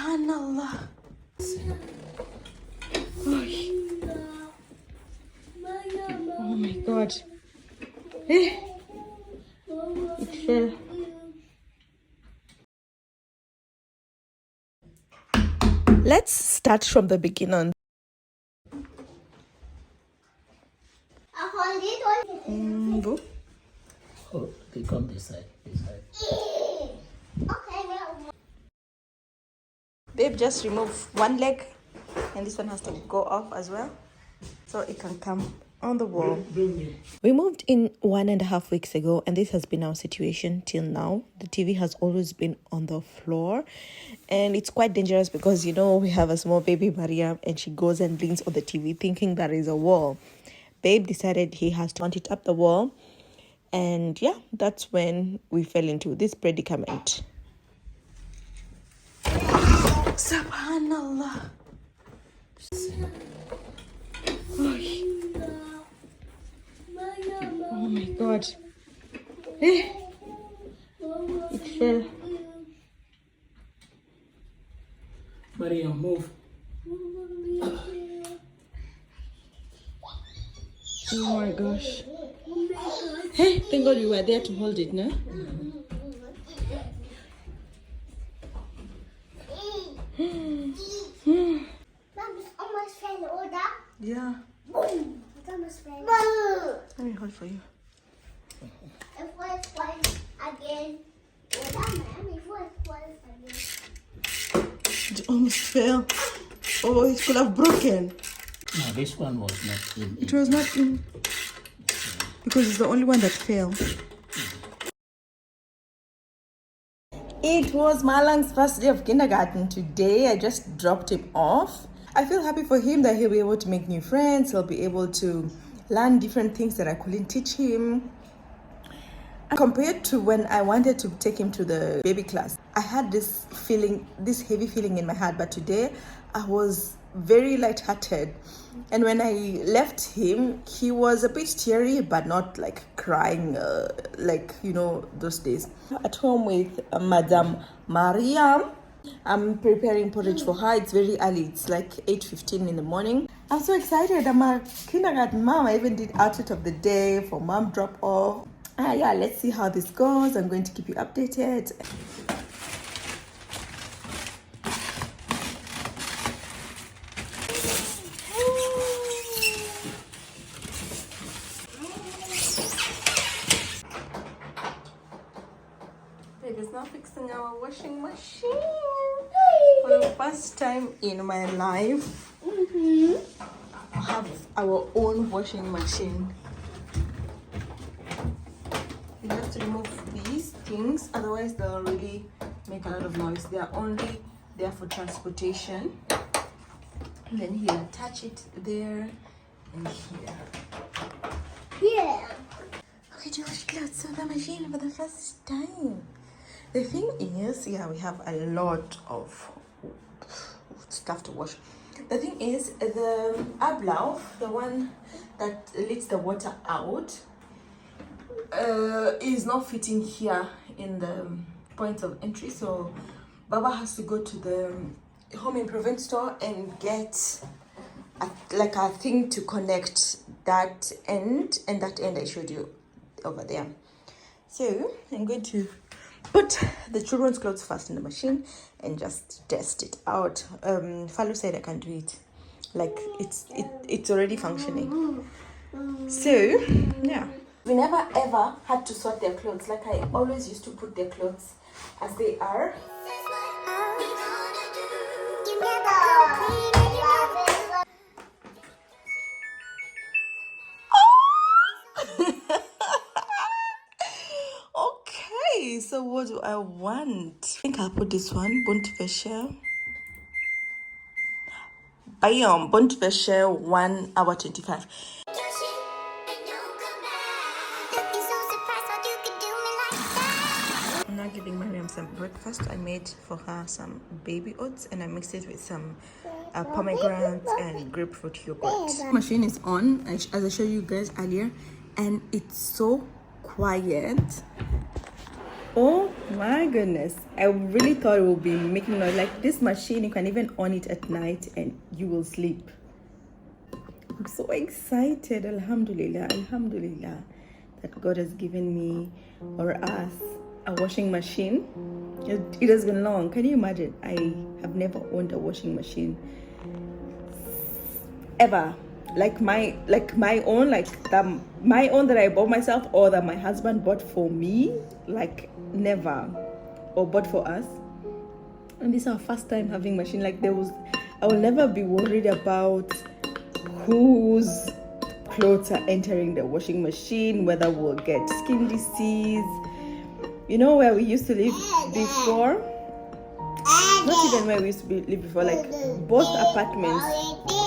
Subhanallah. Oh my God. It fell. Let's start from the beginning. Go. Oh, they come this side. Babe, just remove one leg, and this one has to go off as well, so it can come on the wall. We moved in 1.5 weeks ago, and this has been our situation till now. The TV has always been on the floor, and it's quite dangerous because, you know, we have a small baby, Maria, and she goes and leans on the TV thinking that is a wall. Babe decided he has to mount it up the wall, and yeah, that's when we fell into this predicament. Subhanallah. Oh my God. It fell. Maria, move. Oh my gosh. Hey, thank God you were there to hold it, no? It's almost fell, oder? Yeah. Boom! It's almost fell. Let me hold for you. It was once again. Oder, ma'am? It was once again. It almost fell. Oh, it could have broken. No, this one was not in. It was not in. Because it's the only one that fell. It was Malang's first day of kindergarten today. I just dropped him off. I feel happy for him that he'll be able to make new friends. He'll be able to learn different things that I couldn't teach him. Compared to when I wanted to take him to the baby class, I had this feeling, this heavy feeling in my heart. But today, I was very lighthearted. And when I left him, he was a bit teary, but not like crying, like, you know, those days. At home with Madame Maria. I'm preparing porridge for her. It's very early. It's like 8:15 in the morning. I'm so excited. I'm a kindergarten mom. I even did outfit of the day for mom drop off. Yeah, let's see how this goes. I'm going to keep you updated. Babe is now fixing our washing machine. For the first time in my life, we have our own washing machine. You have to remove these things, otherwise they'll really make a lot of noise. They are only there for transportation. And then here, attach it there and here. Yeah. Okay, to wash clothes on the machine for the first time. The thing is, yeah, we have a lot of stuff to wash. The thing is, the ablauf, the one that lets the water out, is not fitting here in the point of entry. So Baba has to go to the home improvement store and get like a thing to connect that end and that end I showed you over there. So I'm going to put the children's clothes first in the machine and just test it out. Falu said I can do it, like it's already functioning. So yeah, we never ever had to sort their clothes. Like I always used to put their clothes as they are. Okay, so what do I want? I think I'll put this one, bunt Vesher. Bayam, bunt Vesher, 1 hour 25. I'm now giving Mariam some breakfast. I made for her some baby oats and I mixed it with some pomegranates and grapefruit yogurt. Machine is on, as I showed you guys earlier, and it's so quiet. Oh My goodness, I really thought it would be making noise. Like this machine, you can even on it at night and you will sleep. I'm so excited. Alhamdulillah, alhamdulillah, that God has given me or us a washing machine. It has been long. Can you imagine? I have never owned a washing machine ever. Like my own, my own that I bought myself or that my husband bought for me, like never, or bought for us. And this is our first time having machine. Like I will never be worried about whose clothes are entering the washing machine, whether we'll get skin disease. You know where we used to live before? Not even where we used to live before, like both apartments,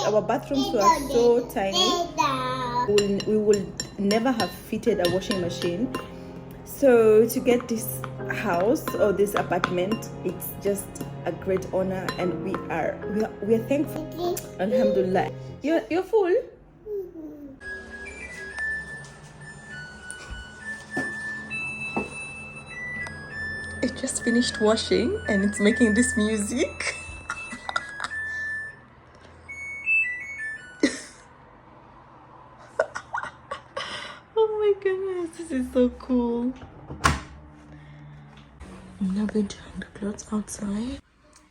our bathrooms were so tiny. We will never have fitted a washing machine. So to get this house or this apartment, it's just a great honor, and we are thankful. Alhamdulillah. You're full? It just finished washing and it's making this music. Oh my goodness, this is so cool. I'm now going to hang the clothes outside.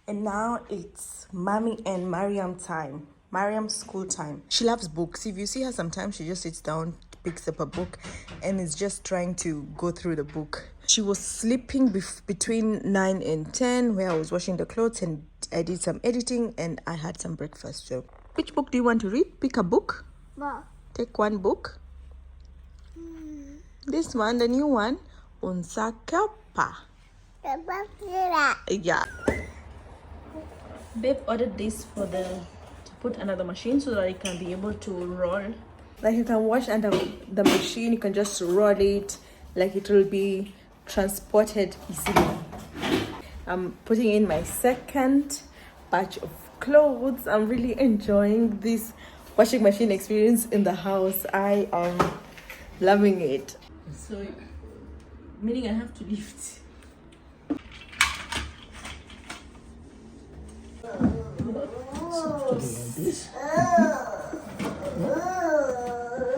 And now it's Mommy and Mariam time. Mariam's school time. She loves books. If you see her sometimes, she just sits down, picks up a book, and is just trying to go through the book. She was sleeping between 9 and 10, where I was washing the clothes and I did some editing and I had some breakfast. So, which book do you want to read? Pick a book. What? Take one book. This one, the new one. Unsakapa. Yeah. Babe ordered this for to put another machine so that it can be able to roll. Like you can wash under the machine, you can just roll it, like it will be transported easily. I'm putting in my second batch of clothes. I'm really enjoying this washing machine experience in the house. I am loving it. So, meaning I have to lift.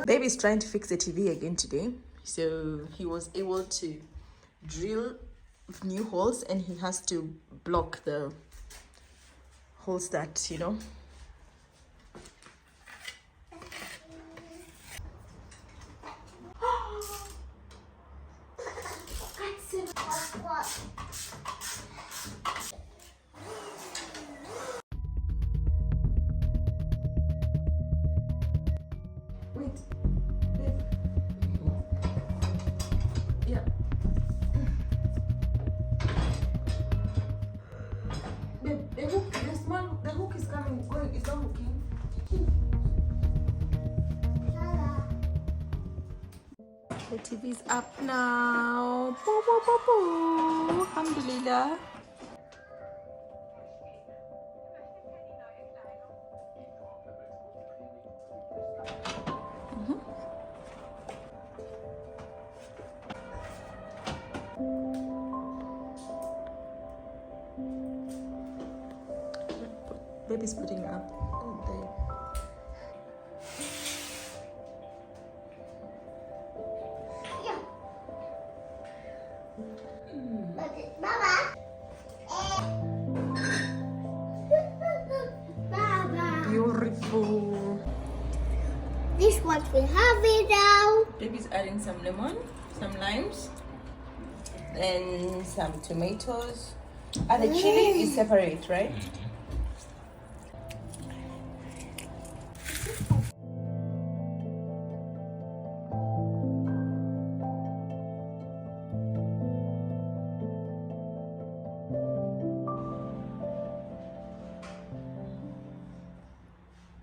Baby's trying to fix the TV again today, so he was able to drill new holes and he has to block the holes that, you know. Wait, babe. Yeah. Babe, the hook is coming, going, it's not hooking. The TV's up now. Boo, boo, boo, boo. Alhamdulillah. Baby's putting up there. Yeah. Baba. Baba. Beautiful. This one we have it now. Baby's adding some lemon, some limes, and some tomatoes. And the chili is separate, right?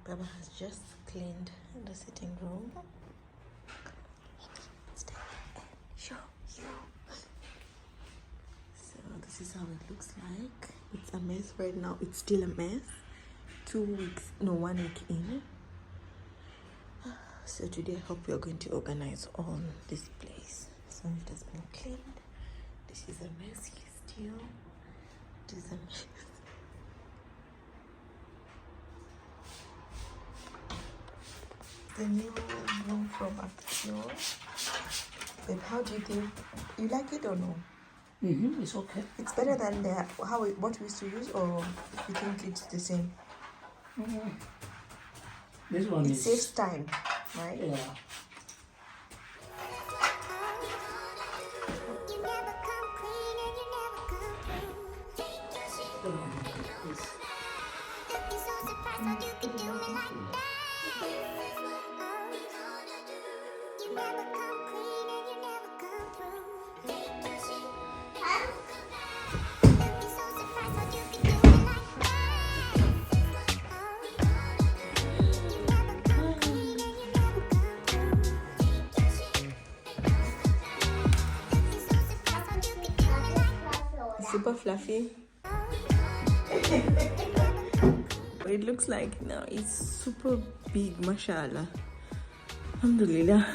Baba has just cleaned the sitting room. Show you. So this is how it looks like. It's a mess right now. It's still a mess. 1 week in. So today I hope we are going to organize all this place. So it has been cleaned. This is a messy still. This is a mess. The new room from Action. Babe, how do you think? You like it or no? It's okay. It's better than what we used to use, or you think it's the same? This one It is saves time, right? yeah. You never come clean and you never come through. It's, Looking so surprised how you can do me like that. You never come clean and you never come through. Looking so surprised how you can do me like that. You never come clean and you never come through. Looking so surprised how you can do me like that. Super fluffy. It looks like now it's super big, mashallah. Alhamdulillah.